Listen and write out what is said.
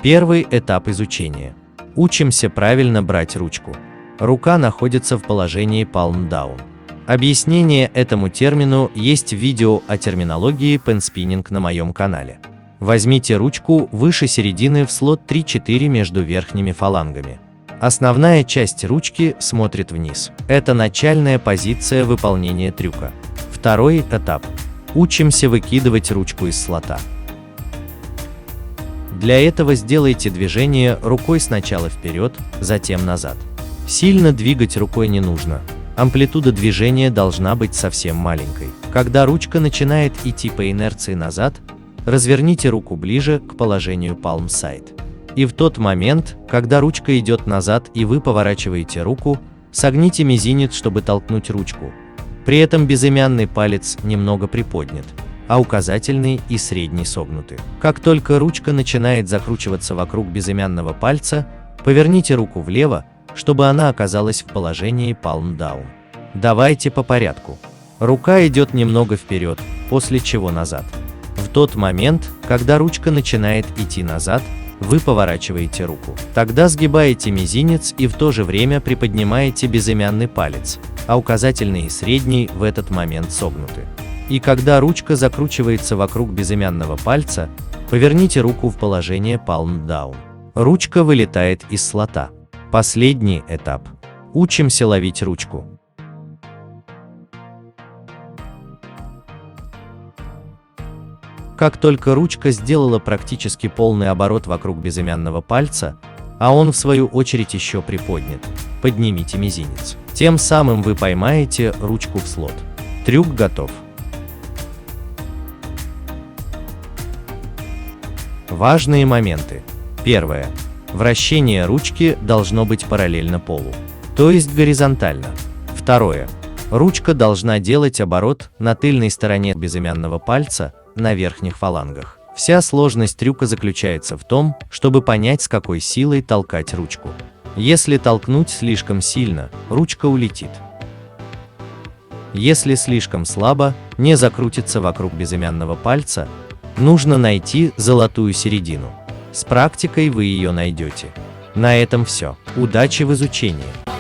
Первый этап изучения. Учимся правильно брать ручку. Рука находится в положении palm down. Объяснение этому термину есть в видео о терминологии пенспиннинг на моем канале. Возьмите ручку выше середины в слот 3-4 между верхними фалангами. Основная часть ручки смотрит вниз. Это начальная позиция выполнения трюка. Второй этап. Учимся выкидывать ручку из слота. Для этого сделайте движение рукой сначала вперед, затем назад. Сильно двигать рукой не нужно. Амплитуда движения должна быть совсем маленькой. Когда ручка начинает идти по инерции назад, разверните руку ближе к положению palm side. И в тот момент, когда ручка идет назад и вы поворачиваете руку, согните мизинец, чтобы толкнуть ручку. При этом безымянный палец немного приподнят, а указательный и средний согнуты. Как только ручка начинает закручиваться вокруг безымянного пальца, поверните руку влево, чтобы она оказалась в положении palm down. Давайте по порядку. Рука идет немного вперед, после чего назад. В тот момент, когда ручка начинает идти назад, вы поворачиваете руку. Тогда сгибаете мизинец и в то же время приподнимаете безымянный палец, а указательный и средний в этот момент согнуты. И когда ручка закручивается вокруг безымянного пальца, поверните руку в положение palm down. Ручка вылетает из слота. Последний этап. Учимся ловить ручку. Как только ручка сделала практически полный оборот вокруг безымянного пальца, а он в свою очередь еще приподнят, поднимите мизинец. Тем самым вы поймаете ручку в слот. Трюк готов. Важные моменты. Первое. Вращение ручки должно быть параллельно полу, то есть горизонтально. Второе. Ручка должна делать оборот на тыльной стороне безымянного пальца на верхних фалангах. Вся сложность трюка заключается в том, чтобы понять, с какой силой толкать ручку. Если толкнуть слишком сильно, ручка улетит. Если слишком слабо, не закрутится вокруг безымянного пальца. Нужно найти золотую середину. С практикой вы ее найдете. На этом все. Удачи в изучении!